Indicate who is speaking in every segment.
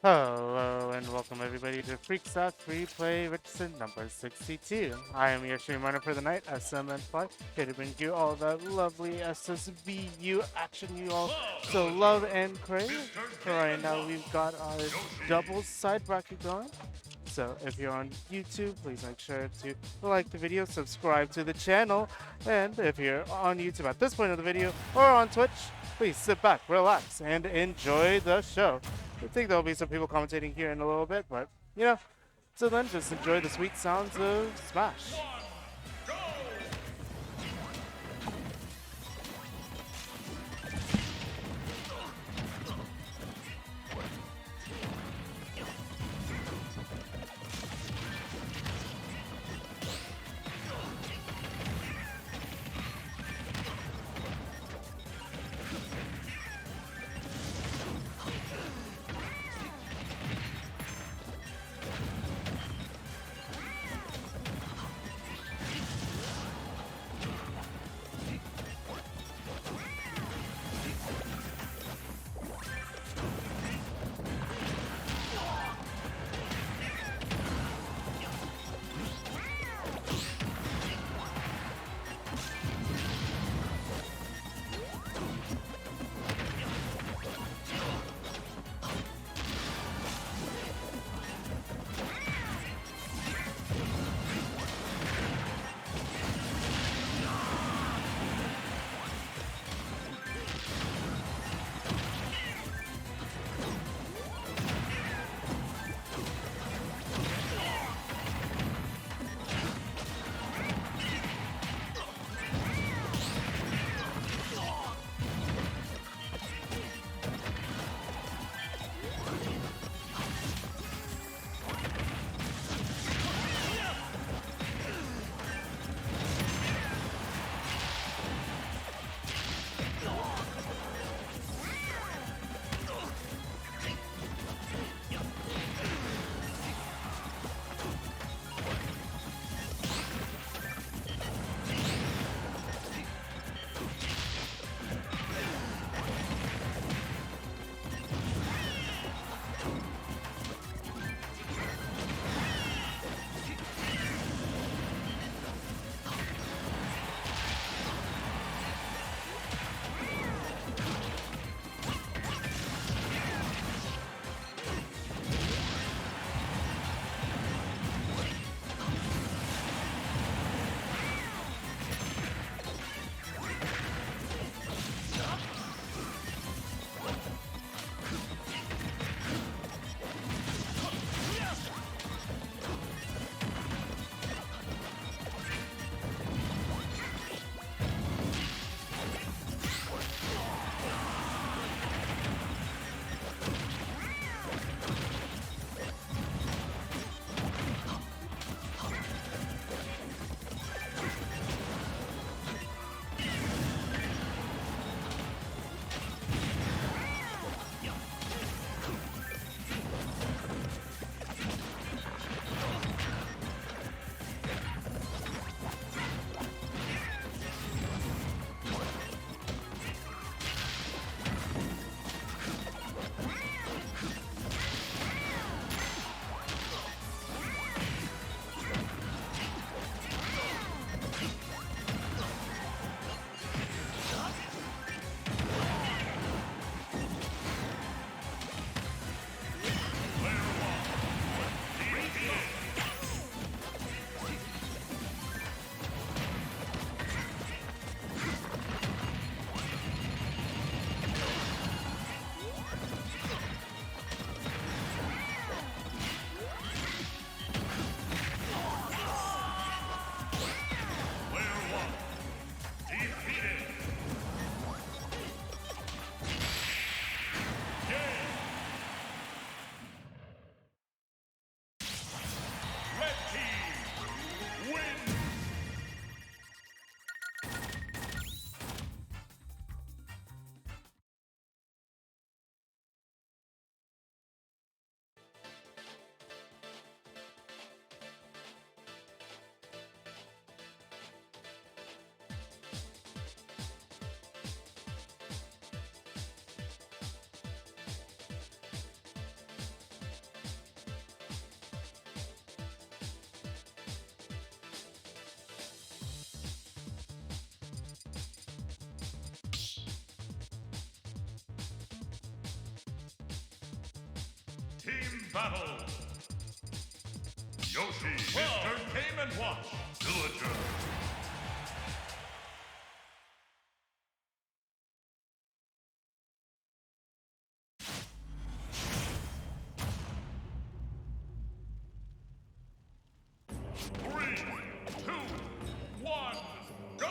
Speaker 1: Hello and welcome everybody to Freakstock FreePlayRichardson number 62. I am your stream runner for the night, SMN5, here to bring you all that lovely SSBU action you all so love and crave. For right now, we've got our double side bracket going. So if you're on YouTube, please make sure to like the video, subscribe to the channel, and if you're on YouTube at this point of the video or on Twitch, please sit back, relax, and enjoy the show. I think there'll be some people commentating here in a little bit, but till then, just enjoy the sweet sounds of Smash.
Speaker 2: Team battle. Yoshi, Mr. Game & Watch, Villager. Three, two, one, go!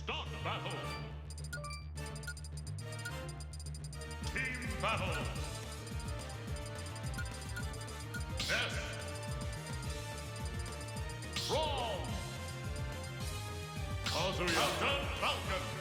Speaker 2: Start battle. Team battle. S. Brawl. Kazuya. Falcon.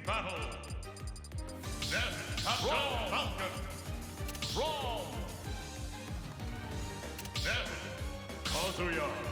Speaker 2: battle. Death Captain Falcon. Brawl. Death Kazuya.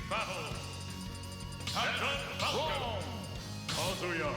Speaker 2: battle. Captain Falcon. Kazuya.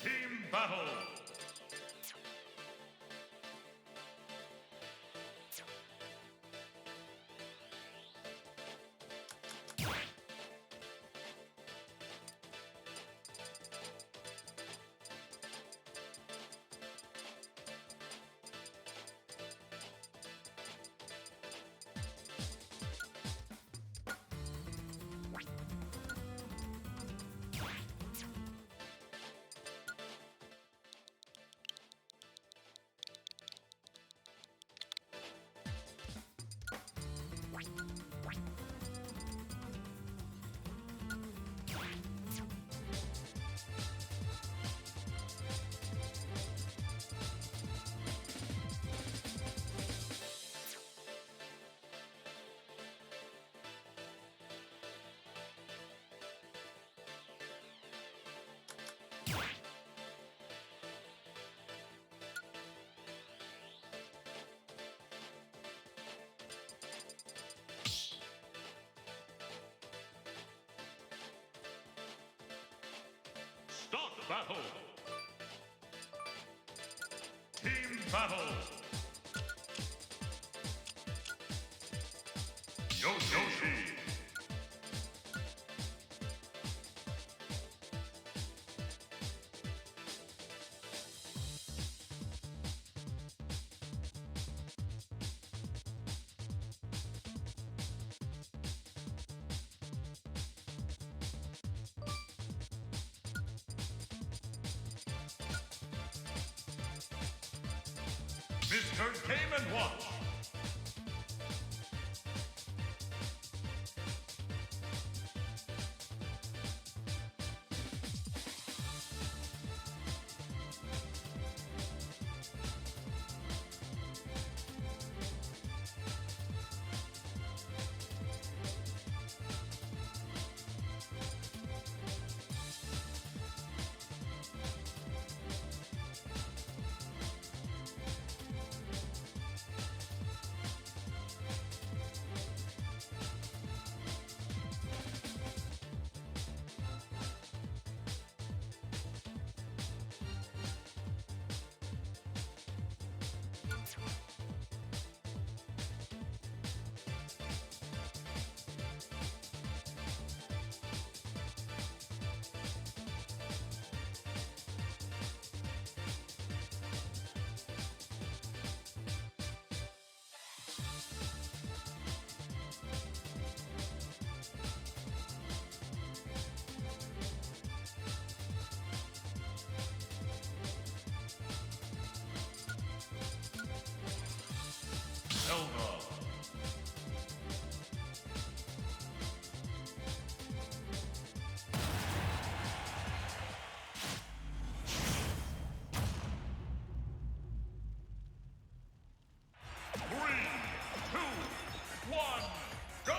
Speaker 2: Team battle. battle. Yoshi. Mr. Game & Watch. Zelda. Three, two, one, go!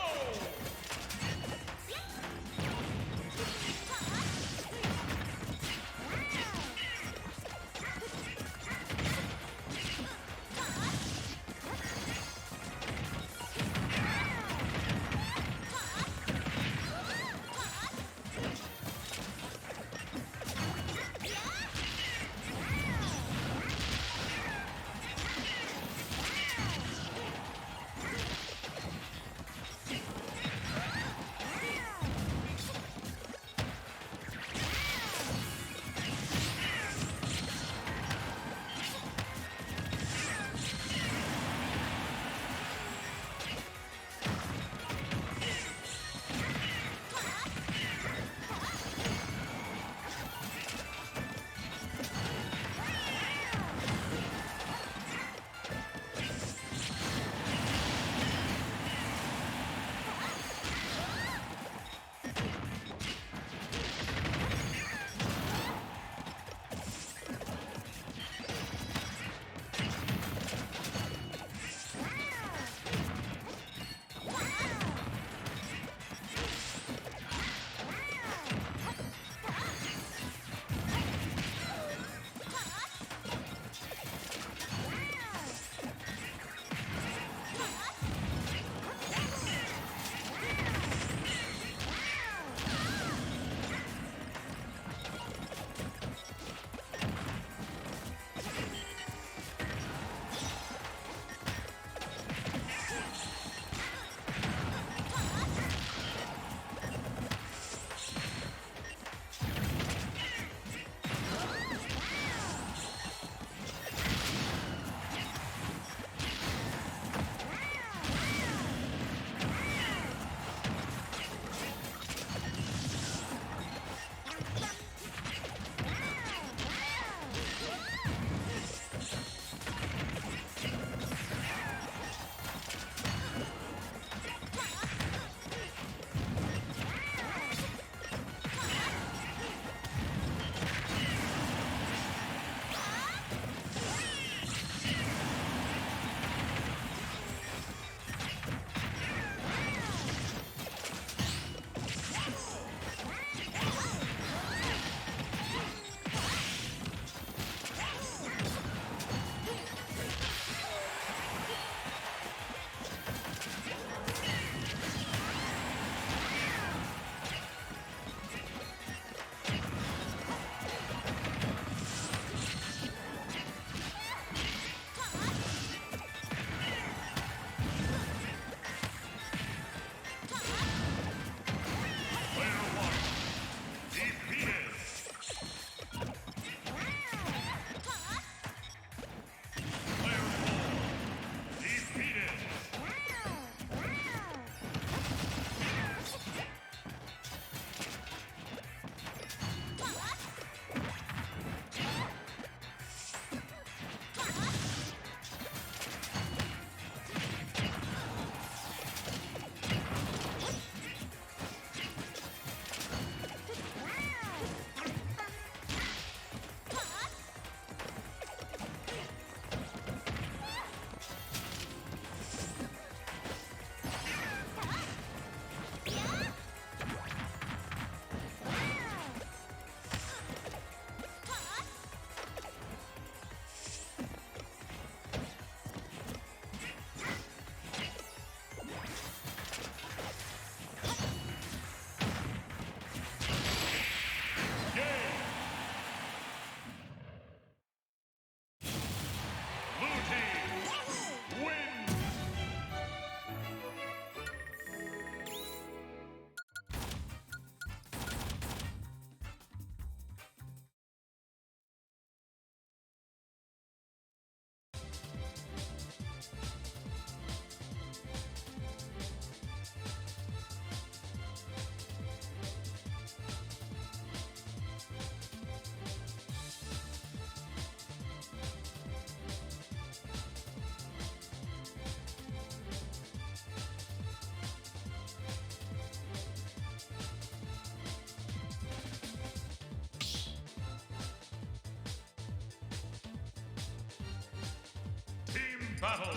Speaker 2: battle.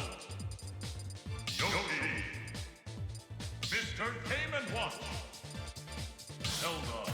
Speaker 2: Yoshi. Mr. Game and Watch. Zelda.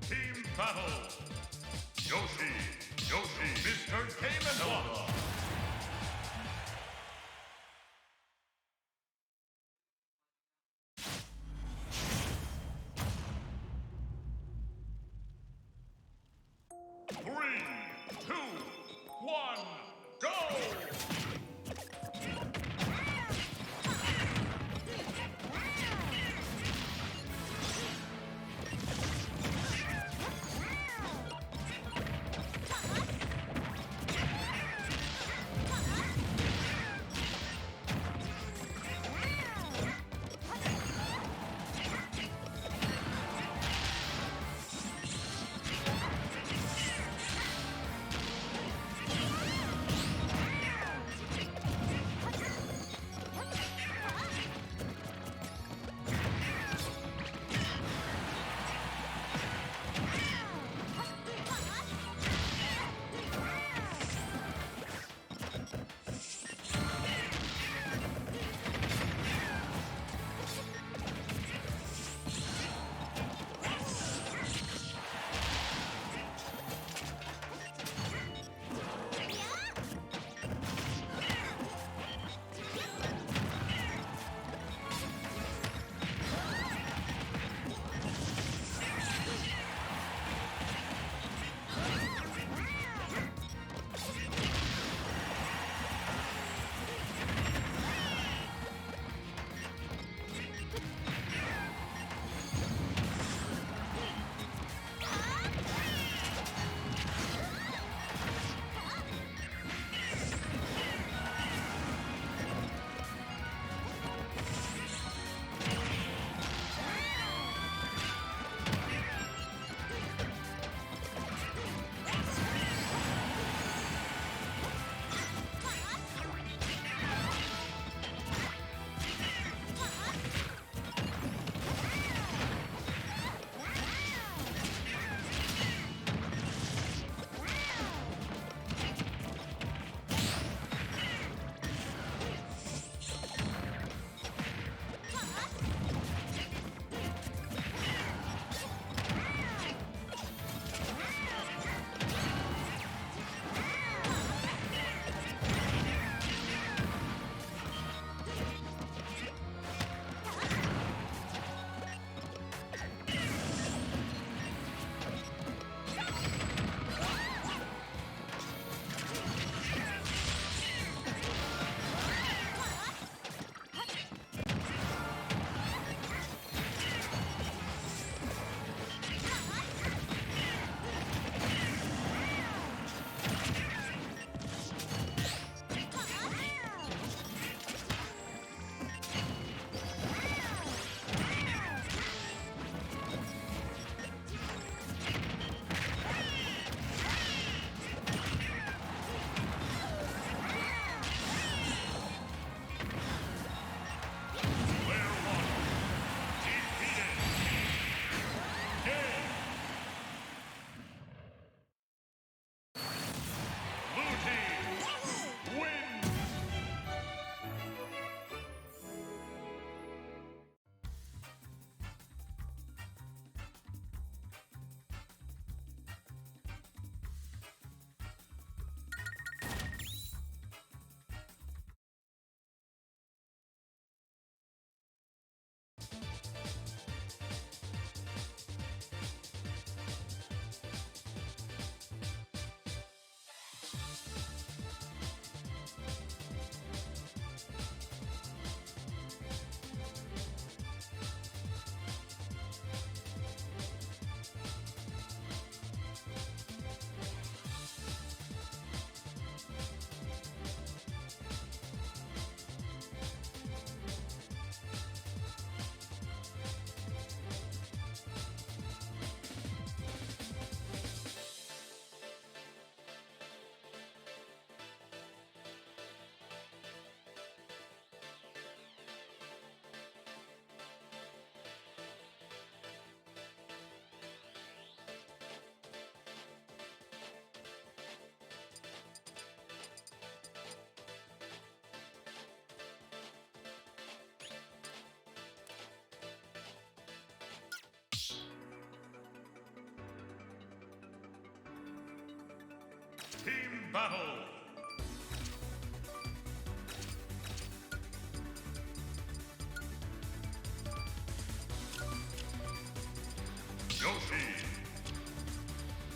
Speaker 2: Team battle. Yoshi, Mr. Game and Watch. Team battle! Yoshi!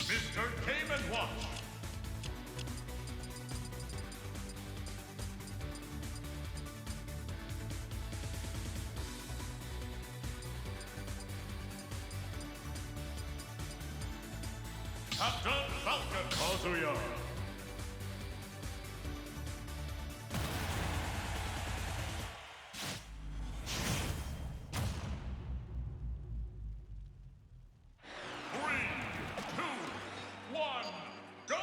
Speaker 2: Mr. Game & Watch! Captain Falcon Kazuya. Three, two, one, go!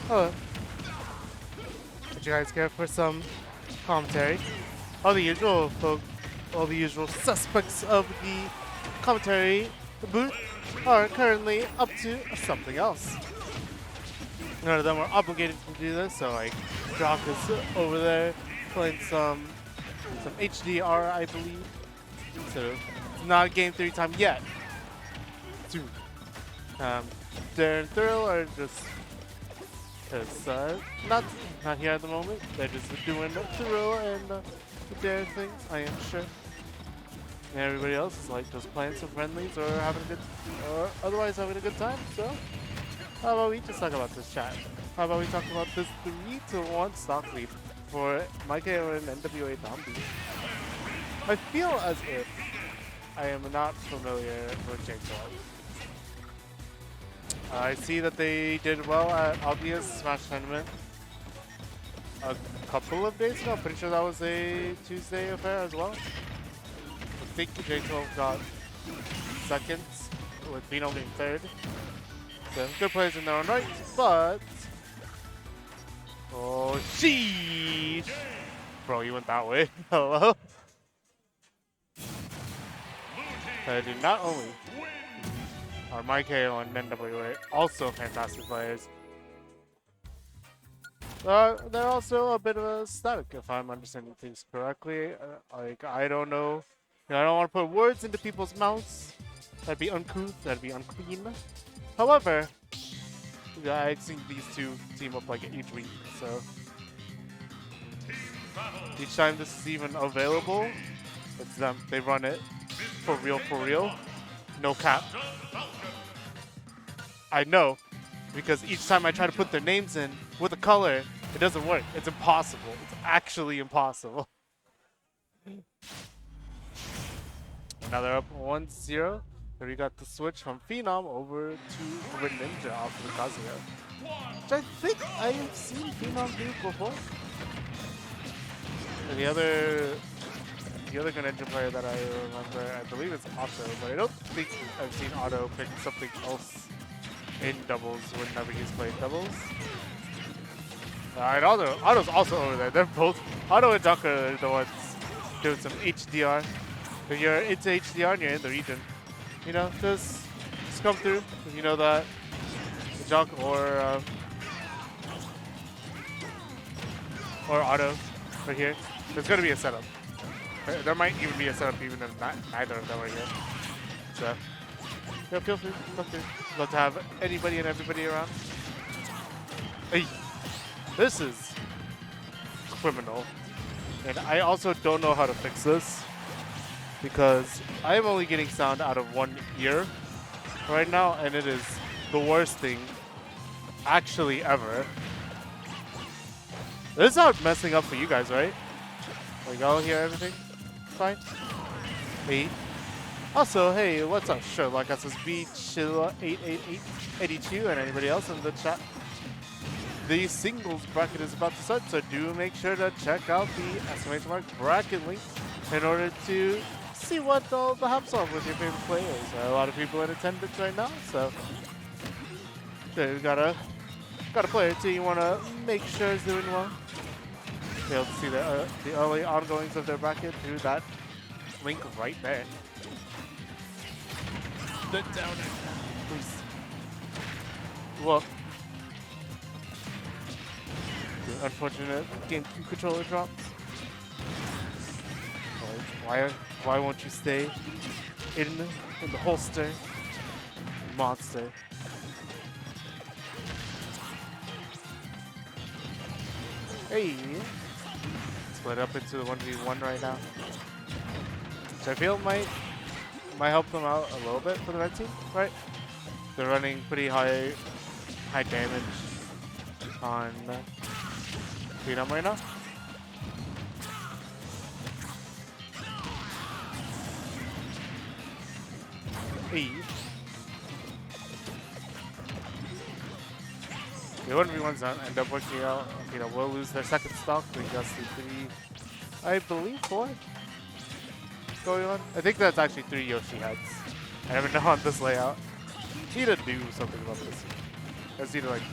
Speaker 1: Oh, did you guys care for some commentary? All the usual folk, all the usual suspects of the commentary booth are currently up to something else. None of them are obligated to do this, so like Jock is over there playing some HDR, I believe. So it's not game 3 time yet. Soon. Darren Thurl are just not here at the moment. They're just doing Thurl and the Darren things, I am sure. And everybody else is like just playing some friendlies or having a good, or otherwise having a good time. So how about we just talk about this chat? How about we talk about this 3-1 stock lead for Micah and NWA Zombie? I feel as if I am not familiar with Jake Dog. I see that they did well at Obvious Smash Tournament a couple of days ago. Pretty sure that was a Tuesday affair as well. I think J12 got seconds, with Bino being third. So good players in their own right, but oh sheesh! Bro, you went that way. Hello? I do not only are MyKO and NWA also fantastic players. They're also a bit of a static, if I'm understanding things correctly. Like, I don't know. I don't want to put words into people's mouths. That'd be uncouth. That'd be unclean. However, I've seen these two team up like each week, so each time this is even available, it's them. They run it for real, no cap. I know, because each time I try to put their names in with a color, it doesn't work. It's impossible. It's actually impossible. Now they're up 1-0. Here we got the switch from Phenom over to Red Ninja off of the Kazuya, which I think I have seen Phenom do before. And the other Greninja player that I remember, I believe it's Otto, but I don't think I've seen Otto pick something else in doubles whenever he's played doubles. And Otto's also over there. They're both, Otto and Duck are the ones doing some HDR. If you're into HDR and you're in the region, you know, just come through. If you know that Junk or Otto right here, there's gonna be a setup. There might even be a setup even if neither of them are here. So, yeah, feel free, come through. Love to have anybody and everybody around. Hey, this is criminal. And I also don't know how to fix this because I am only getting sound out of one ear right now, and it is the worst thing actually ever. This is not messing up for you guys, right? Like, y'all hear everything? Fine. Hey. Also, hey, what's up? Sherlock SSB, Chilla88882, and anybody else in the chat. The singles bracket is about to start, so do make sure to check out the exclamation mark bracket link in order to see what all the haps are with your favorite players. A lot of people in attendance right now, so we got a player too. You want to make sure is doing well. Be able to see the early ongoings of their bracket through that link right there. The down, please. Well, the unfortunate game controller drops. Why won't you stay in the holster, monster? Hey, split up into the 1v1 right now, which I feel might help them out a little bit for the red team, right? They're running pretty high damage on Freedom right now. Hey. The 1v1s don't end up working out. You know, will lose their second stock. We got the 3, I believe 4 going on. I think that's actually 3 Yoshi heads. I never know on this layout. Need to do something about this. Let's need to like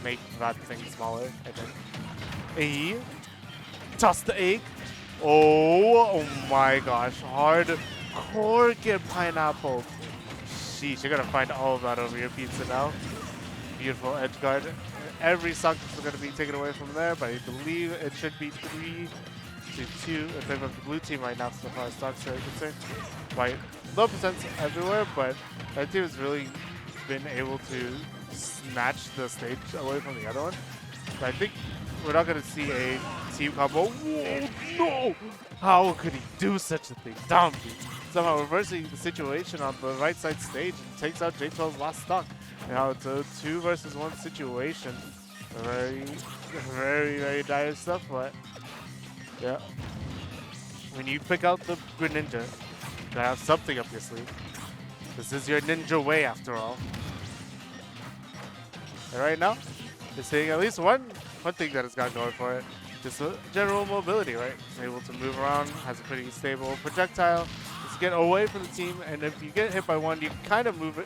Speaker 1: make that thing smaller, I think. A toss the egg. Oh my gosh. Hardcore get pineapple. Sheesh, you're gonna find all of that over your pizza now. Beautiful edge guard. Every stock is going to be taken away from there, but I believe it should be 3-2 in favor of the blue team right now, so far as stocks are concerned. By low percents everywhere, but that team has really been able to snatch the stage away from the other one. So I think we're not going to see a team combo. Whoa, no! How could he do such a thing? Down B. Somehow reversing the situation on the right side stage and takes out J12's last stock. Now it's a 2 versus 1 situation. Very, very dire stuff, but yeah. When you pick out the Greninja, you gotta have something up your sleeve. This is your ninja way after all. And right now, you're seeing at least one thing that it's got going for it. Just general mobility, right? It's able to move around, has a pretty stable projectile. Just get away from the team, and if you get hit by one, you kind of move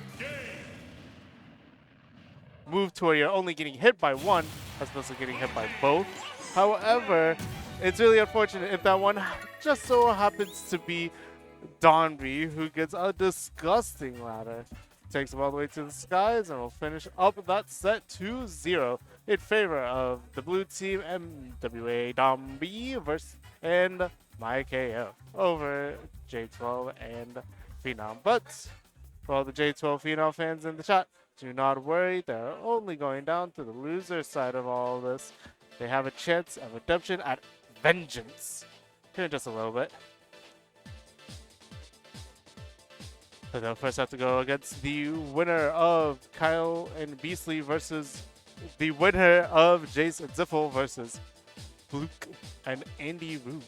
Speaker 1: to where you're only getting hit by one as opposed to getting hit by both. However, it's really unfortunate if that one just so happens to be Donby, who gets a disgusting ladder. Takes him all the way to the skies, and we'll finish up that set 2-0 in favor of the blue team, MWA Donby and my KO over J12 and Phenom. But for all the J12 Phenom fans in the chat, do not worry, they're only going down to the loser side of all this. They have a chance of redemption at vengeance. Here in just a little bit. So they'll first have to go against the winner of Kyle and Beastly versus the winner of Jace and Ziffle versus Fluke and Andy Roo.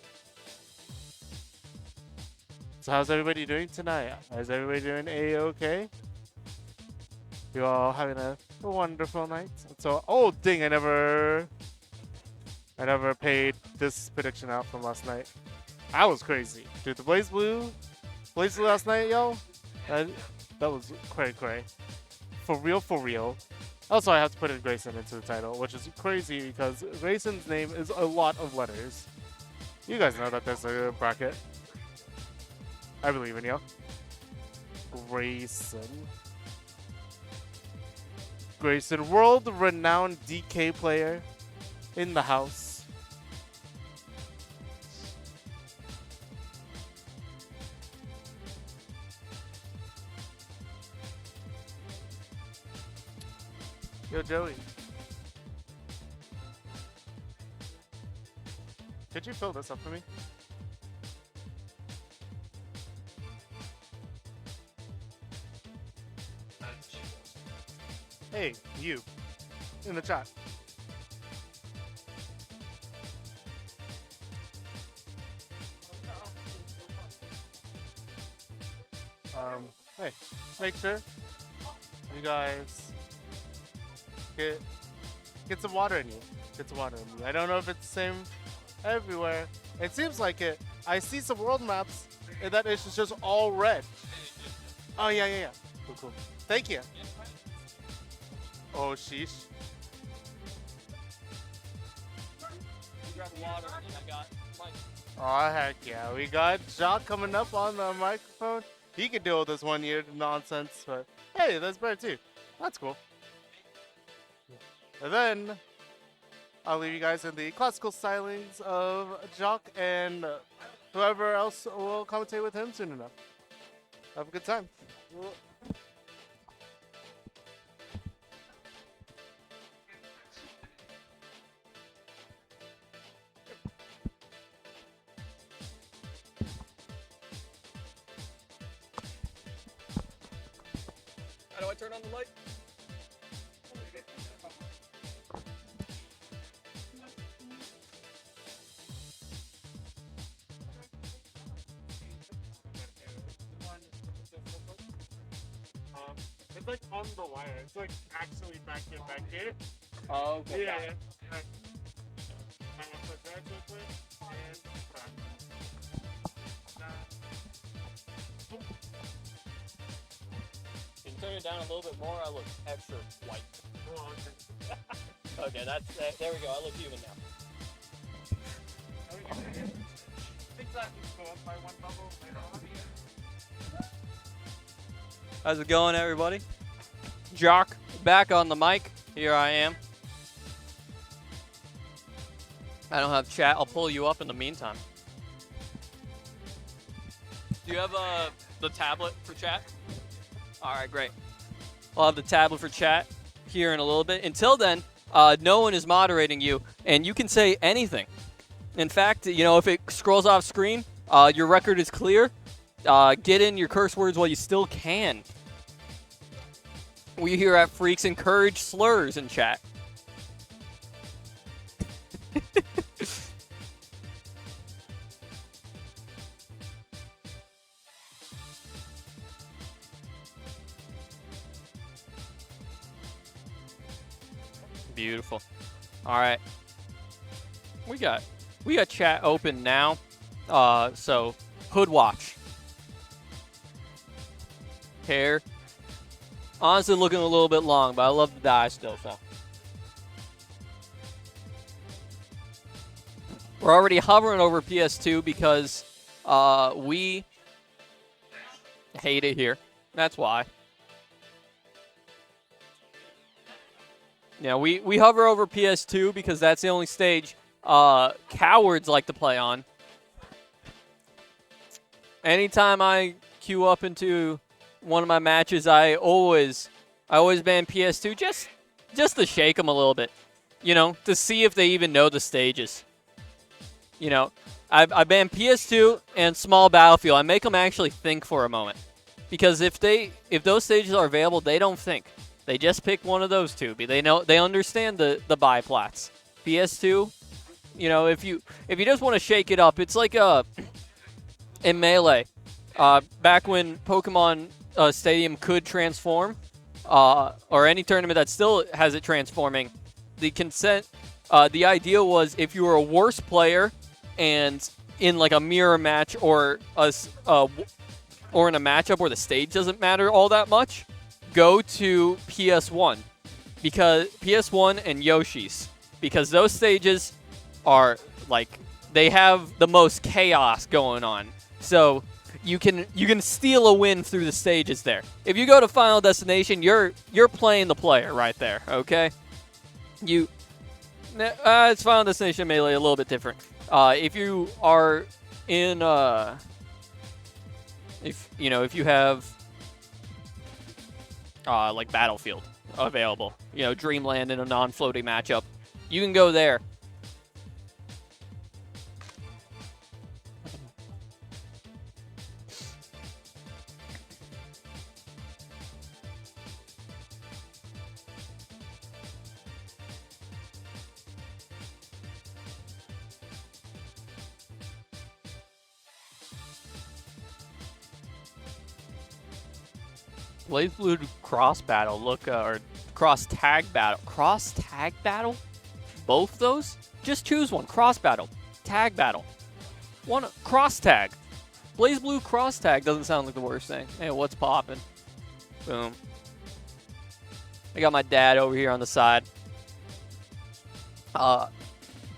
Speaker 1: So how's everybody doing tonight? Is everybody doing A-okay? You all having a wonderful night? So, oh dang, I never paid this prediction out from last night. That was crazy. Dude, the Blaze Blue last night, yo. That was cray. For real. Also, I have to put in Grayson into the title, which is crazy because Grayson's name is a lot of letters. You guys know that there's a bracket. I believe in you. Grayson. Grayson, world-renowned DK player in the house. Yo, Joey. Could you fill this up for me? Hey, you. In the chat. Hey, make sure you guys get some water in you. Get some water in you. I don't know if it's the same everywhere. It seems like it. I see some world maps and that it's just all red. Oh, yeah. Cool. Thank you. Oh, sheesh. Oh, heck yeah. We got Jock coming up on the microphone. He could deal with this 1 year nonsense, but hey, that's better too. That's cool. And then I'll leave you guys in the classical stylings of Jock and whoever else will commentate with him soon enough. Have a good time.
Speaker 3: How do I turn on the light?
Speaker 1: It's like on the wire. It's like actually back here.
Speaker 3: Oh, okay.
Speaker 1: Yeah. Right. I'm gonna put that real quick and
Speaker 3: Can you turn it down a little bit more? I look extra white.
Speaker 1: oh, okay.
Speaker 3: Okay, there we go. I look human now.
Speaker 1: Think that just go up by one bubble later on.
Speaker 3: How's it going, everybody? Jock, back on the mic. Here I am. I don't have chat. I'll pull you up in the meantime. Do you have the tablet for chat? All right, great. I'll have the tablet for chat here in a little bit. Until then, no one is moderating you, and you can say anything. In fact, you know, if it scrolls off screen, your record is clear. Get in your curse words while you still can. We here at Freaks encourage slurs in chat. Beautiful. All right. We got chat open now. So Hood Watch. Hair. Honestly looking a little bit long, but I love the dye still, so. We're already hovering over PS2 because we hate it here. That's why. Yeah, we hover over PS2 because that's the only stage cowards like to play on. Anytime I queue up into one of my matches, I always ban PS2 just to shake them a little bit, you know, to see if they even know the stages. You know, I ban PS2 and Small Battlefield. I make them actually think for a moment, because if those stages are available, they don't think. They just pick one of those two. They understand the biplats. PS2, you know, if you just want to shake it up, it's like in Melee, back when Pokemon Stadium could transform, or any tournament that still has it transforming. The idea was if you were a worse player and in like a mirror match or in a matchup where the stage doesn't matter all that much, go to PS1 because PS1 and Yoshi's, because those stages are like they have the most chaos going on. So you can steal a win through the stages there. If you go to Final Destination, you're playing the player right there. Okay, it's Final Destination Melee, a little bit different. If you are in if you have like Battlefield available, Dreamland in a non-floating matchup, you can go there. BlazBlue cross battle, or cross tag battle. Cross tag battle? Both those? Just choose one. Cross battle. Tag battle. One cross tag. BlazBlue cross tag doesn't sound like the worst thing. Hey, what's poppin'? Boom. I got my dad over here on the side.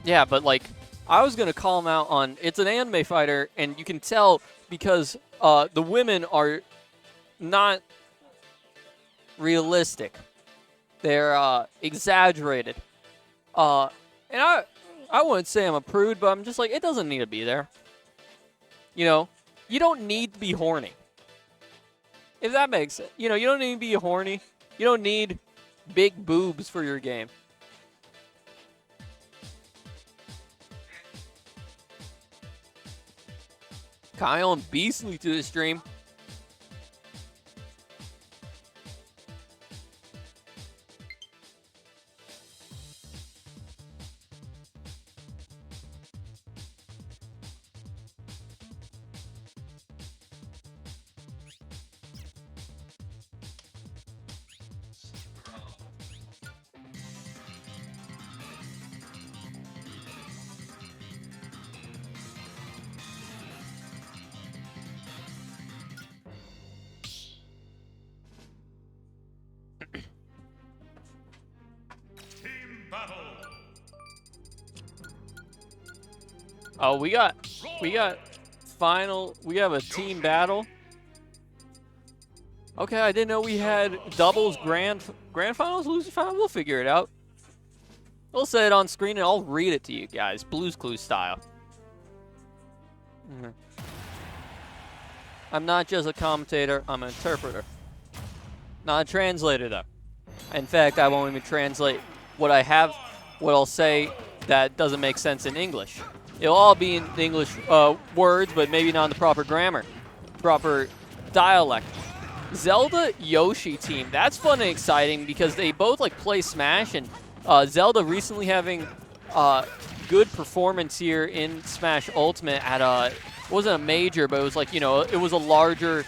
Speaker 3: Yeah, but like, I was gonna call him out on, it's an anime fighter, and you can tell because the women are not realistic. They're exaggerated. And I wouldn't say I'm a prude, but I'm just like, it doesn't need to be there. You don't need to be horny. If that makes sense. You don't need to be horny. You don't need big boobs for your game. Kyle and Beastly to the stream. Oh, we have a team battle. Okay, I didn't know we had doubles grand finals, losing finals. We'll figure it out. We'll say it on screen and I'll read it to you guys, Blue's Clues style. I'm not just a commentator, I'm an interpreter. Not a translator though. In fact, I won't even translate what I'll say that doesn't make sense in English. It'll all be in the English words, but maybe not in the proper grammar, proper dialect. Zelda Yoshi team, that's fun and exciting because they both like play Smash, and Zelda recently having good performance here in Smash Ultimate at it wasn't a major, but it was like, it was a larger,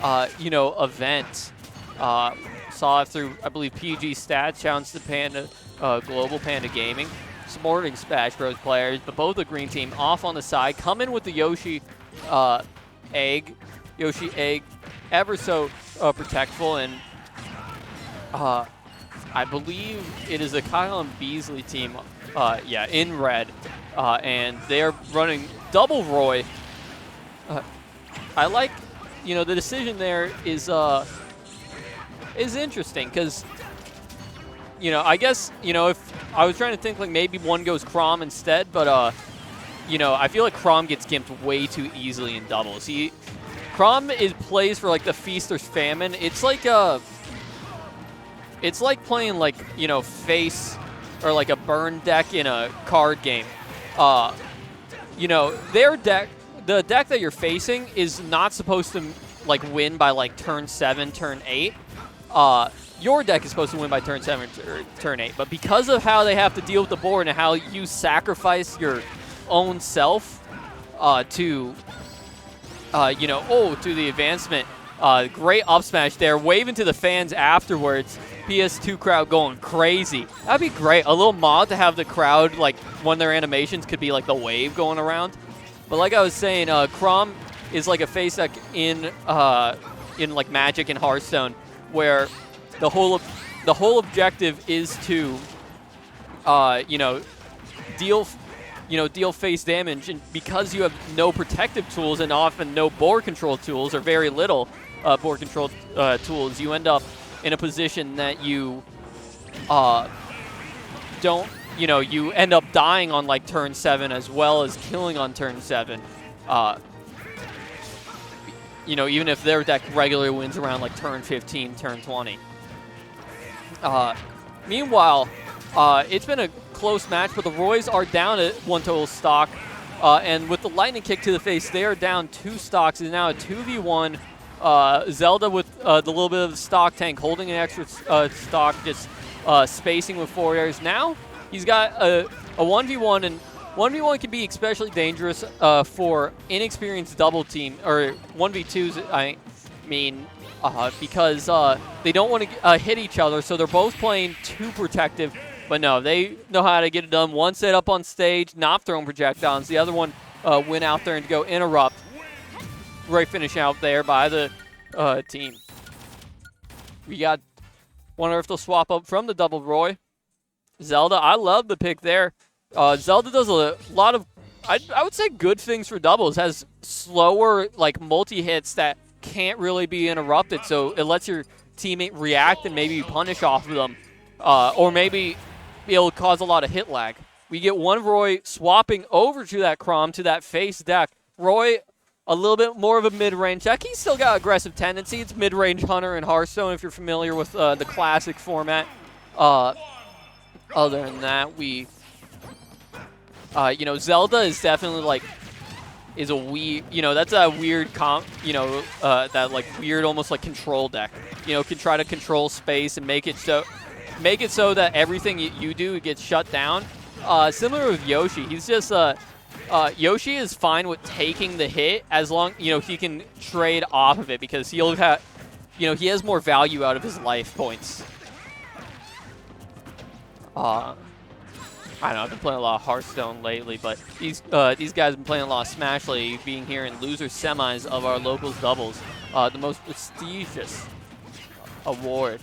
Speaker 3: event. Saw it through, I believe, PG Stats, challenged to Panda, Global Panda Gaming. Supporting Smash Bros. Players, but both the green team off on the side, come in with the Yoshi egg, ever so protectful, and I believe it is the Kyle and Beasley team, in red, and they are running double Roy. I like, the decision there is interesting because, I guess, if I was trying to think like maybe one goes Chrom instead, but I feel like Chrom gets gimped way too easily in doubles. Chrom plays for like the feast or famine. It's like playing like, face or like a burn deck in a card game. Their deck, the deck that you're facing is not supposed to like win by like turn 7, turn 8. Your deck is supposed to win by turn 7 or turn 8, but because of how they have to deal with the board and how you sacrifice your own self to the advancement, great up smash there, waving to the fans afterwards. PS2 crowd going crazy. That'd be great. A little mod to have the crowd, like, one of their animations could be like the wave going around. But like I was saying, Chrom is like a face deck in like Magic and Hearthstone, where the whole the whole objective is to, you know, deal face damage, and because you have no protective tools and often no board control tools or very little board control tools, you end up in a position that you don't, you know, you end up dying on like turn 7 as well as killing on turn 7. You know, even if their deck regularly wins around like turn 15, turn 20. Meanwhile, it's been a close match, but the Roys are down at 1 total stock. And with the lightning kick to the face, they are down 2 stocks. It's now a 2v1. Zelda with the little bit of the stock tank holding an extra stock, just spacing with forwards. Now he's got a 1v1, and 1v1 can be especially dangerous for inexperienced double team, or 1v2s, I mean, because they don't want to hit each other, so they're both playing too protective. But no, they know how to get it done. One set up on stage, not throwing projectiles. The other one went out there and go interrupt. Great finish out there by the team. We got, wonder if they'll swap up from the double Roy. Zelda, I love the pick there. Zelda does a lot of, I would say, good things for doubles. Has slower, like, multi-hits that can't really be interrupted, so it lets your teammate react and maybe punish off of them. Or maybe it'll cause a lot of hit lag. We get one Roy swapping over to that Crom, to that face deck. Roy, a little bit more of a mid-range deck. He's still got aggressive tendency. It's mid-range Hunter in Hearthstone, if you're familiar with the classic format. Other than that, we... you know, Zelda is definitely, like, is a weird, you know, that's a weird that, like, weird almost like control deck. You know, can try to control space and make it so that everything you do gets shut down. Similar with Yoshi, he's just Yoshi is fine with taking the hit as long, you know, he can trade off of it, because he'll have, you know, he has more value out of his life points. I don't know, I've been playing a lot of Hearthstone lately, but these guys have been playing a lot of Smash lately, being here in loser semis of our locals doubles, the most prestigious award.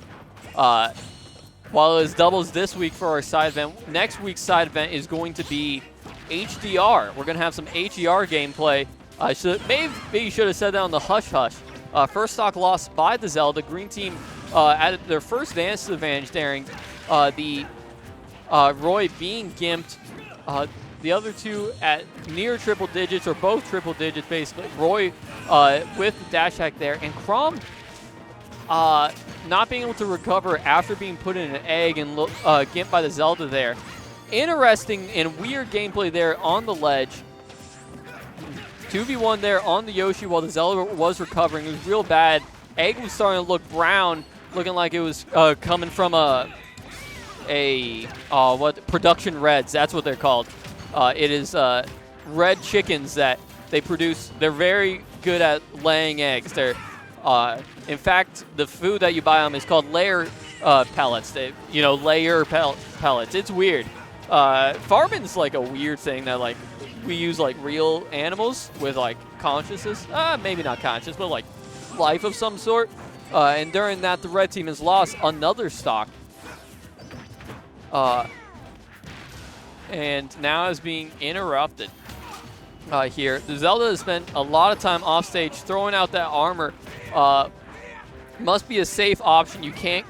Speaker 3: While it was doubles this week for our side event, next week's side event is going to be HDR. We're going to have some HDR gameplay. Maybe should have said that on the hush hush. First stock lost by the Zelda. Green team added their first dance advantage daring the Roy being gimped. The other two at near triple digits, or both triple digits, basically. Roy with the dash hack there. And Crom not being able to recover after being put in an egg and gimped by the Zelda there. Interesting and weird gameplay there on the ledge. 2v1 there on the Yoshi while the Zelda was recovering. It was real bad. Egg was starting to look brown, looking like it was coming from what production reds, that's what they're called. It is red chickens that they produce. They're very good at laying eggs. They're in fact, the food that you buy them is called layer pellets. They, you know, layer pellets. It's weird. Farming's like a weird thing that, like, we use like real animals with like consciousness. Maybe not conscious, but like life of some sort. And during that, the red team has lost another stock. And now is being interrupted here. The Zelda has spent a lot of time off stage throwing out that armor. Must be a safe option. You can't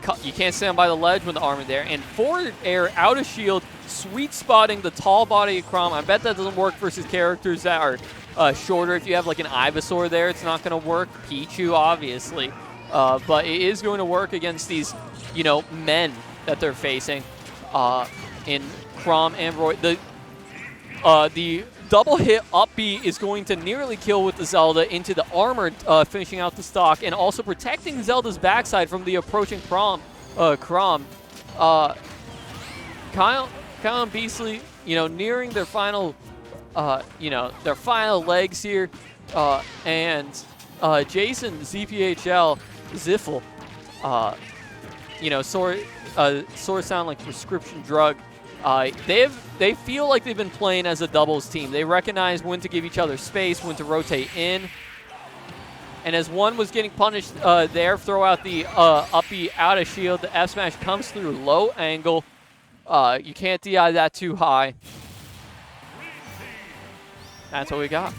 Speaker 3: stand by the ledge when the armor there. And forward air out of shield, sweet spotting the tall body of Crom. I bet that doesn't work versus characters that are shorter. If you have like an Ivysaur there, it's not going to work. Pichu, obviously. But it is going to work against these, you know, men that they're facing in Crom and Roy. The double hit up B is going to nearly kill with the Zelda into the armor, finishing out the stock, and also protecting Zelda's backside from the approaching Crom. Kyle and Beasley, you know, nearing their final, their final legs here, and Jason ZPHL Ziffel, you know, sort of sound like prescription drug. They feel like they've been playing as a doubles team. They recognize when to give each other space, when to rotate in. And as one was getting punished there, throw out the up B out of shield. The F smash comes through low angle. You can't DI that too high. That's what we got.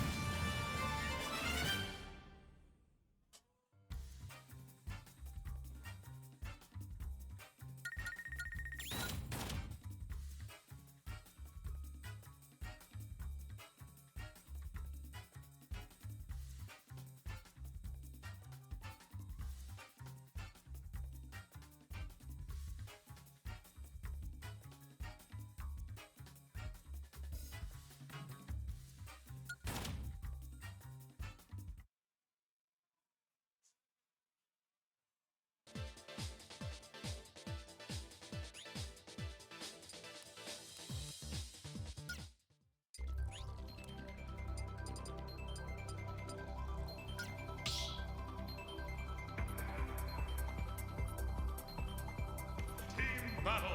Speaker 2: Battle.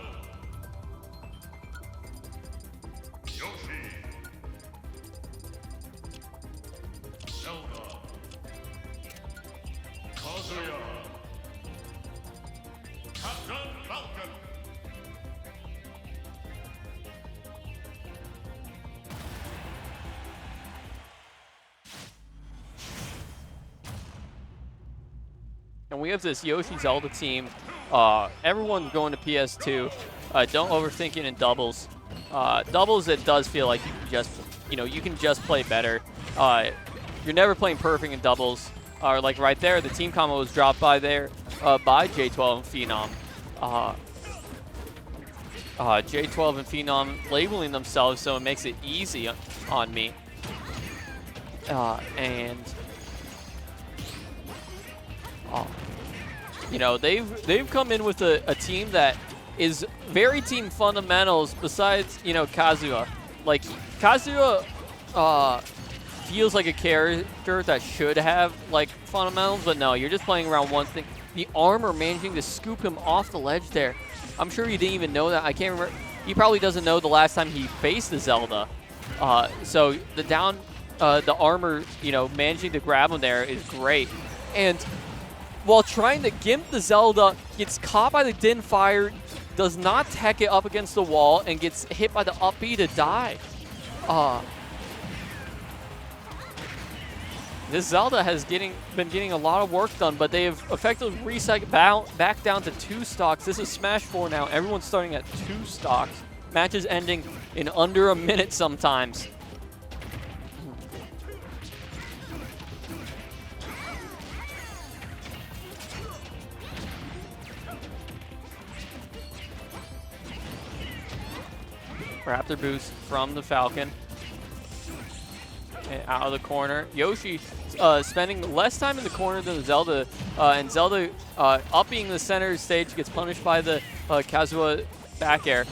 Speaker 2: Yoshi. Zelda. Kazuya. Captain Falcon.
Speaker 3: And we have this Yoshi Zelda team. Everyone going to PS2. Don't overthink it in doubles. Doubles, it does feel like you can just play better. You're never playing perfect in doubles. Like right there, the team combo was dropped by J12 and Phenom. J12 and Phenom labeling themselves, so it makes it easy on me. You know, they've come in with a team that is very team fundamentals besides, you know, Kazuya. Like, Kazuya feels like a character that should have, like, fundamentals, but no, you're just playing around one thing. The armor managing to scoop him off the ledge there. I'm sure he didn't even know that. I can't remember. He probably doesn't know the last time he faced the Zelda. So the armor, you know, managing to grab him there is great. And while trying to gimp the Zelda, gets caught by the Din Fire, does not tech it up against the wall, and gets hit by the up B to die. This Zelda has been getting a lot of work done, but they have effectively reset back down to 2 stocks. This is Smash 4 now. Everyone's starting at 2 stocks. Matches ending in under a minute sometimes. Raptor boost from the Falcon. And out of the corner. Yoshi spending less time in the corner than Zelda. And Zelda upping the center stage gets punished by the Kazuya back air.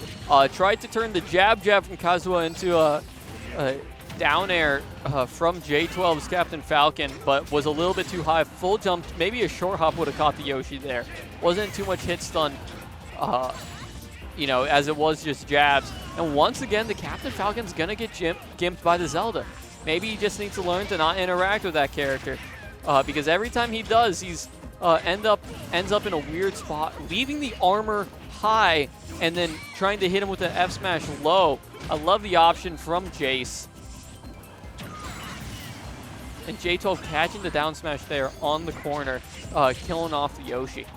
Speaker 3: Tried to turn the jab from Kazuya into a down air from J12's Captain Falcon, but was a little bit too high. Full jump, maybe a short hop would have caught the Yoshi there. Wasn't too much hit stun. You know, as it was just jabs. And once again, the Captain Falcon's gonna get gimped by the Zelda. Maybe he just needs to learn to not interact with that character. Because every time he does, he's ends up in a weird spot, leaving the armor high and then trying to hit him with an F smash low. I love the option from Jace. And J12 catching the down smash there on the corner, killing off the Yoshi.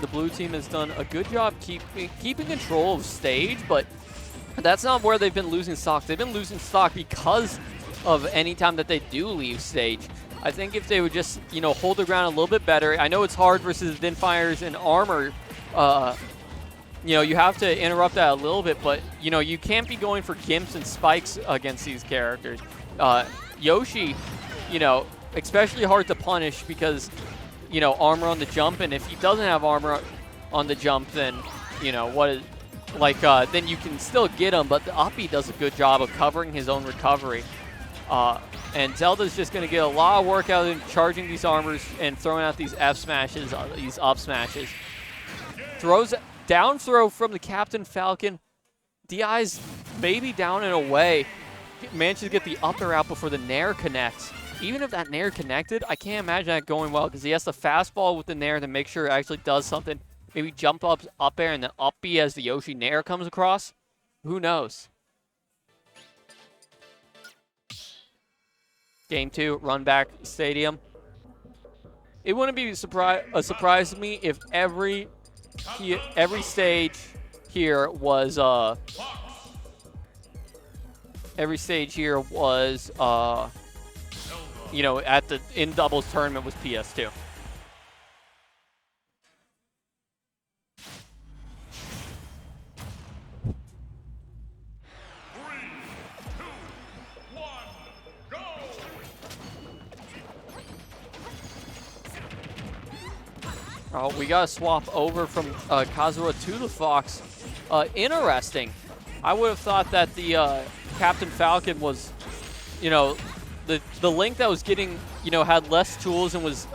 Speaker 3: The blue team has done a good job keeping control of stage, but that's not where they've been losing stock. They've been losing stock because of any time that they do leave stage. I think if they would just, you know, hold the ground a little bit better. I know it's hard versus Din Fires and armor. You know, you have to interrupt that a little bit, but, you know, you can't be going for gimps and spikes against these characters. Yoshi, you know, especially hard to punish because, you know, armor on the jump, and if he doesn't have armor on the jump, then, you know, then you can still get him, but the uppy does a good job of covering his own recovery. And Zelda's just going to get a lot of work out of him, charging these armors and throwing out these F smashes, these up smashes. Throws down throw from the Captain Falcon. DI's maybe down and away. manages to get the up air out before the nair connects. Even if that nair connected, I can't imagine that going well because he has to fastball with the nair to make sure it actually does something. Maybe jump up air and then up B as the Yoshi nair comes across. Who knows? Game 2, run back stadium. It wouldn't be a surprise to me if every stage here was you know, at the in doubles tournament was PS2. Oh, we got to swap over from Kazura to the Fox. Interesting. I would have thought that the Captain Falcon was, you know, the Link that was getting, you know, had less tools and was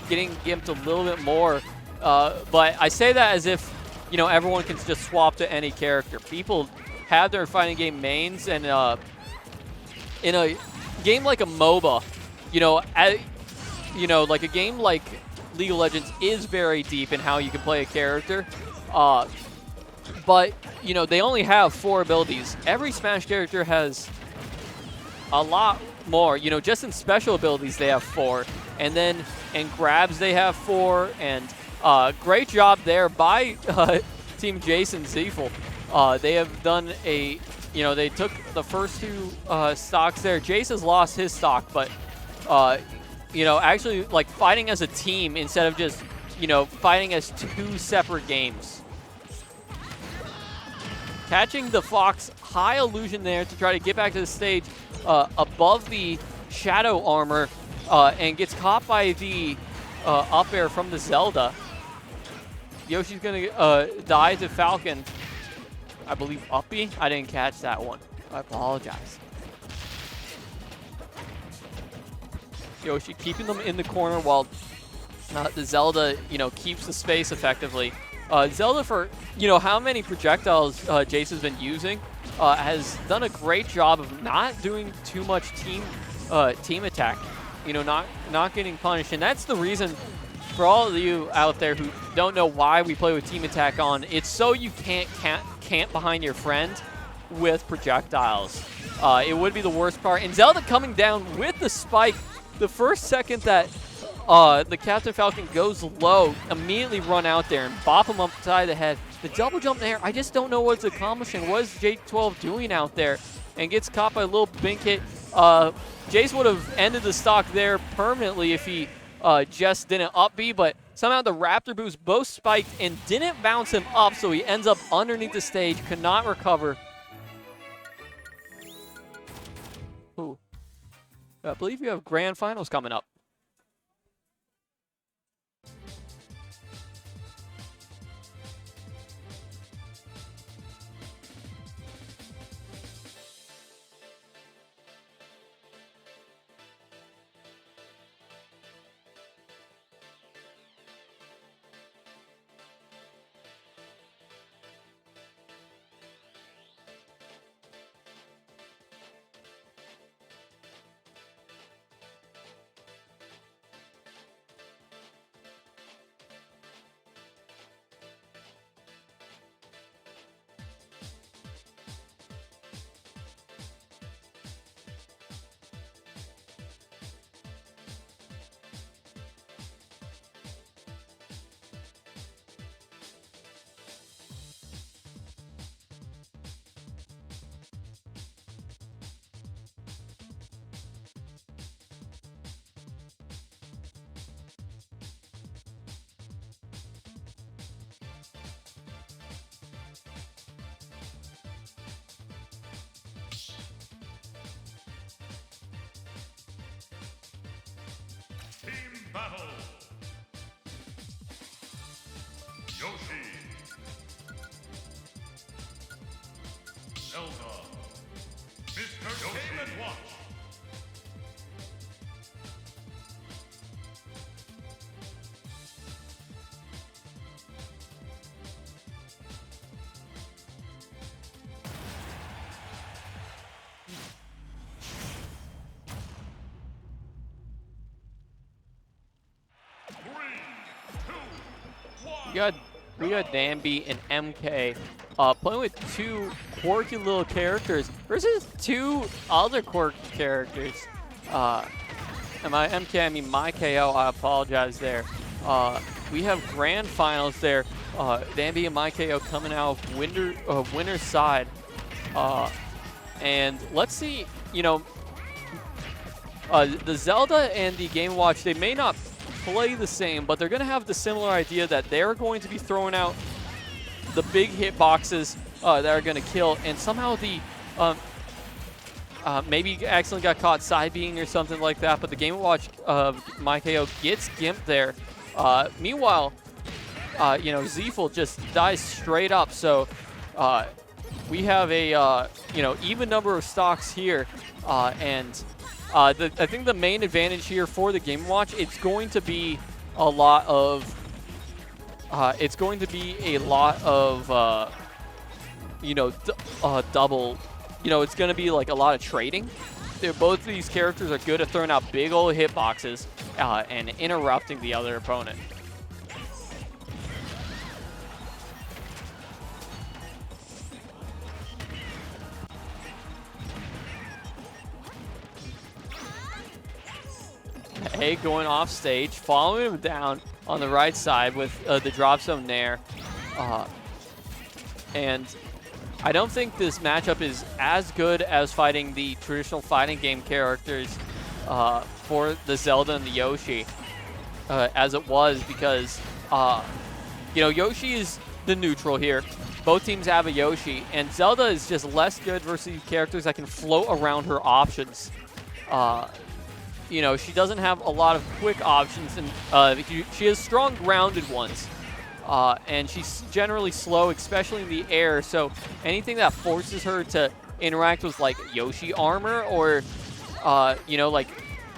Speaker 3: getting gimped a little bit more. But I say that as if, you know, everyone can just swap to any character. People have their fighting game mains, and in a game like a MOBA, you know, like a game like League of Legends is very deep in how you can play a character. But, you know, they only have 4 abilities. Every Smash character has a lot more. You know, just in special abilities they have 4. And then in grabs they have 4. And great job there by Team Jason Ziefel. They have done a, you know, they took the first 2 stocks there. Jace has lost his stock, but you know, actually like fighting as a team instead of just, you know, fighting as 2 separate games. Catching the Fox high illusion there to try to get back to the stage above the shadow armor and gets caught by the up air from the Zelda. Yoshi's gonna die to Falcon. I believe up B? I didn't catch that one. I apologize. Yoshi keeping them in the corner while the Zelda, you know, keeps the space effectively. Zelda, for, you know, how many projectiles Jace has been using, has done a great job of not doing too much team attack. You know, not getting punished, and that's the reason for all of you out there who don't know why we play with team attack on. It's so you can't camp behind your friend with projectiles. It would be the worst part. And Zelda coming down with the spike. The first second that the Captain Falcon goes low, immediately run out there and bop him upside the head. The double jump there, I just don't know what it's accomplishing. What is J12 doing out there? And gets caught by a little bink hit. Jace would have ended the stock there permanently if he just didn't up B, but somehow the Raptor boost both spiked and didn't bounce him up, so he ends up underneath the stage, could not recover. Ooh. I believe you have grand finals coming up.
Speaker 2: Team battle. Yoshi. Zelda. Mr. Game & Watch.
Speaker 3: we got Danby and MK playing with two quirky little characters versus two other quirky characters. And by MK, I mean my KO. I apologize there. We have grand finals there. Danby and my KO coming out of winner's side. And let's see, you know, the Zelda and the Game & Watch, they may not play the same, but they're going to have the similar idea that they're going to be throwing out the big hitboxes that are going to kill, and somehow the maybe accidentally got caught side being or something like that, but the Game & Watch my KO gets gimped there. Meanwhile, you know, Zeful just dies straight up, so we have a you know, even number of stocks here, and I think the main advantage here for the Game & Watch, it's going to be a lot of you know, double, you know, it's going to be like a lot of trading. Both of these characters are good at throwing out big old hitboxes and interrupting the other opponent. Egg going off stage, following him down on the right side with the drop zone Nair. And I don't think this matchup is as good as fighting the traditional fighting game characters for the Zelda and the Yoshi as it was, because you know, Yoshi is the neutral here. Both teams have a Yoshi, and Zelda is just less good versus characters that can float around her options. You know, she doesn't have a lot of quick options, and she has strong grounded ones. And she's generally slow, especially in the air, so anything that forces her to interact with, like, Yoshi armor or, you know, like,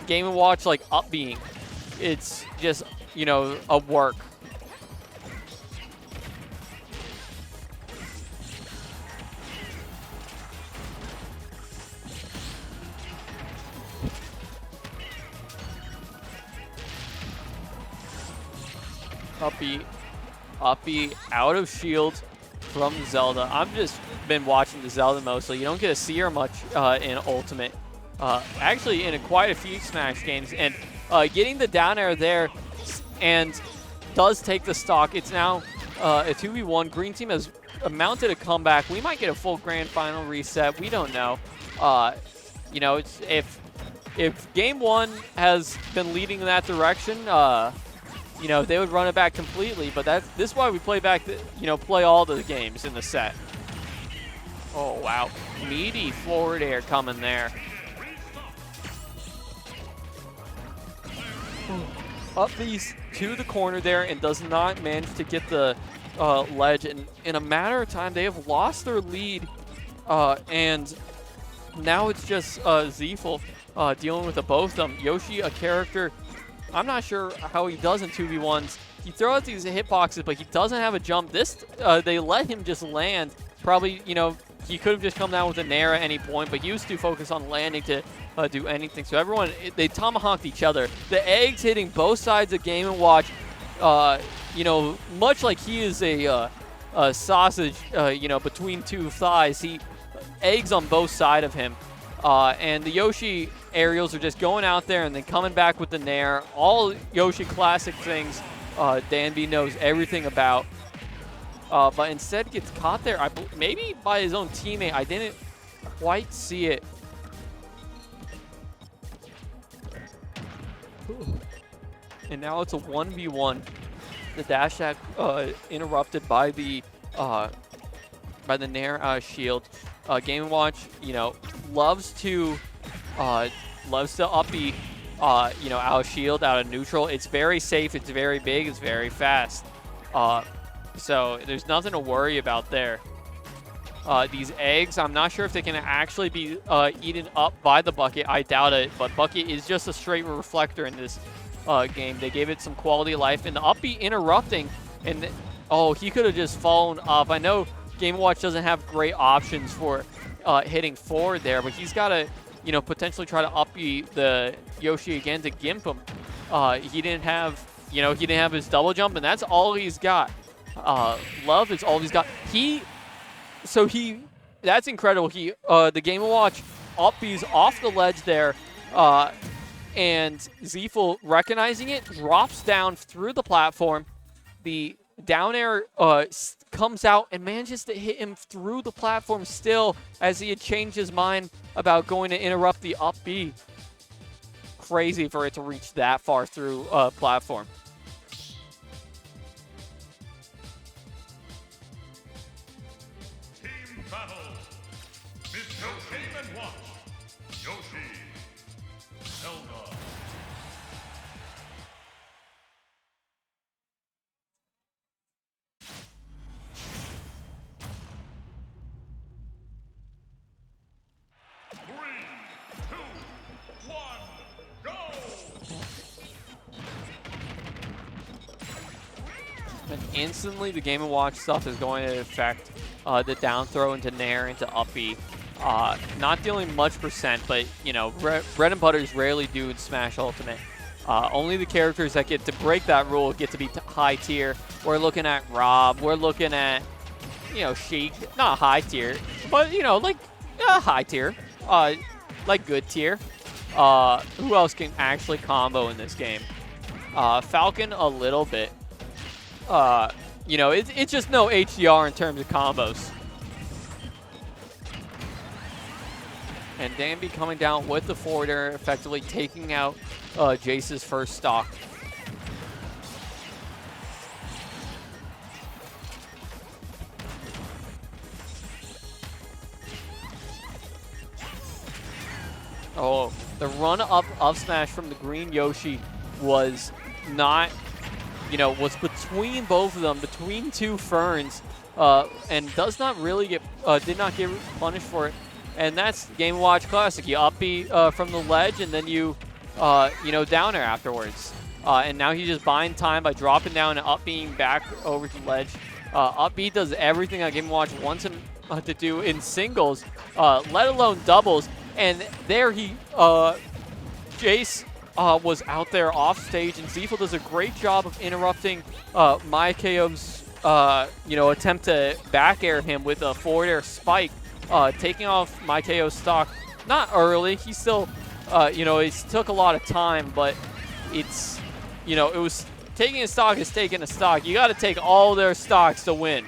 Speaker 3: Game & Watch, like, up being, it's just, you know, a work. Uppy out of shield from Zelda. I've just been watching the Zelda mostly. You don't get to see her much in Ultimate. Actually, in quite a few Smash games. And getting the down air there and does take the stock. It's now a 2v1. Green team has mounted a comeback. We might get a full grand final reset. We don't know. You know, it's, if Game 1 has been leading in that direction, you know, they would run it back completely, but this is why we play back, you know, play all the games in the set. Oh, wow. Meaty forward air coming there. Up these to the corner there and does not manage to get the ledge. And in a matter of time, they have lost their lead. And now it's just Zeful dealing with the both of them. Yoshi, a character, I'm not sure how he does in 2v1s. He throws out these hitboxes, but he doesn't have a jump. This, they let him just land. Probably, you know, he could have just come down with a Nair at any point, but used to focus on landing to do anything. So everyone, they tomahawked each other. The eggs hitting both sides of Game & Watch, you know, much like he is a sausage, you know, between two thighs. He eggs on both sides of him. And the Yoshi aerials are just going out there and then coming back with the Nair. All Yoshi classic things Danby knows everything about. But instead gets caught there, maybe by his own teammate. I didn't quite see it. And now it's a 1v1. The dash attack interrupted by the Nair shield. Game & Watch, you know, loves to uppy, you know, out of shield, out of neutral. It's very safe. It's very big. It's very fast. So there's nothing to worry about there. These eggs, I'm not sure if they can actually be eaten up by the Bucket. I doubt it, but Bucket is just a straight reflector in this game. They gave it some quality of life, and the uppy interrupting, and oh, he could have just fallen up. I know Game & Watch doesn't have great options for hitting forward there, but he's got to, you know, potentially try to uppy the Yoshi again to gimp him. He didn't have, you know, he didn't have his double jump, and that's all he's got. Love is all he's got. That's incredible. The Game & Watch up B's off the ledge there, and Zeful, recognizing it, drops down through the platform. The down air comes out and manages to hit him through the platform still, as he had changed his mind about going to interrupt the up B. Crazy for it to reach that far through platform.
Speaker 2: Team battle. Mr. Game & Watch. Yoshi. Zelda.
Speaker 3: And instantly, the Game & Watch stuff is going to affect the down throw into Nair, into up B. Not dealing much percent, but, you know, bread and butters rarely do in Smash Ultimate. Only the characters that get to break that rule get to be high tier. We're looking at Rob. We're looking at, you know, Sheik. Not high tier, but, you know, like high tier. Like good tier. Who else can actually combo in this game? Falcon a little bit. You know, it's just no HDR in terms of combos. And Danby coming down with the forward air, effectively taking out Jace's first stock. Oh, the run up smash from the green Yoshi was not, you know, was between both of them, between two ferns, and does not really get, did not get punished for it. And that's Game & Watch classic. You up B from the ledge, and then you know, down air afterwards. And now he's just buying time by dropping down and up being back over to the ledge. Up B does everything that Game & Watch wants him to do in singles, let alone doubles. And there he, Jace was out there off stage, and Zeful does a great job of interrupting Maikeo's, you know, attempt to back air him with a forward air spike, taking off Maikeo's stock. Not early, he still, you know, it took a lot of time, but it's, you know, it was taking a stock is taking a stock. You got to take all their stocks to win.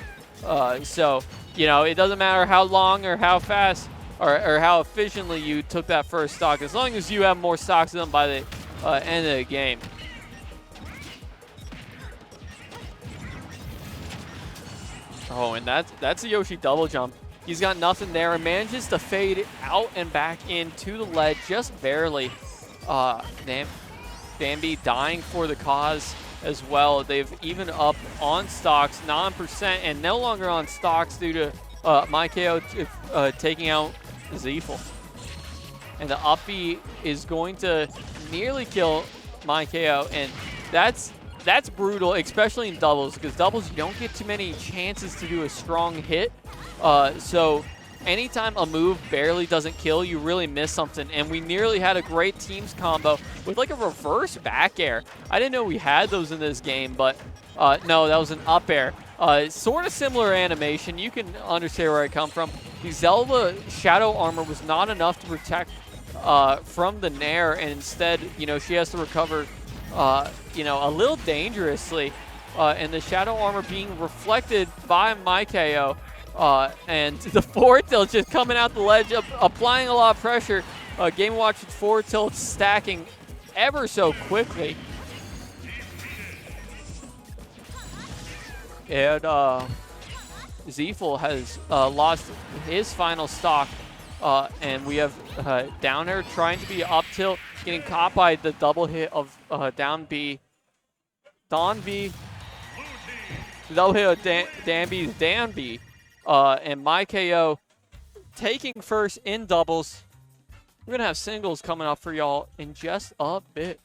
Speaker 3: So, you know, it doesn't matter how long or how fast or how efficiently you took that first stock, as long as you have more stocks than them by the end of the game. Oh, and that's a Yoshi double jump. He's got nothing there and manages to fade out and back into the ledge just barely. Danby dying for the cause as well. They've even up on stocks, 9%, and no longer on stocks due to Maikeo taking out Zeful. And the up B is going to nearly kill Maikeo, and that's brutal, especially in doubles, because doubles you don't get too many chances to do a strong hit. So anytime a move barely doesn't kill, you really miss something. And we nearly had a great teams combo with like a reverse back air. I didn't know we had those in this game, but no, that was an up air. Sort of similar animation. You can understand where I come from. The Zelda Shadow Armor was not enough to protect from the Nair, and instead, you know, she has to recover, you know, a little dangerously. And the Shadow Armor being reflected by Maikeo. And the forward tilt just coming out the ledge, applying a lot of pressure. Game & Watch's forward tilt stacking ever so quickly. And Zeful has lost his final stock. And we have down air trying to be up tilt, getting caught by the double hit of down B. Don B. Double hit of Danby's down B. And Maikeo taking first in doubles. We're going to have singles coming up for y'all in just a bit.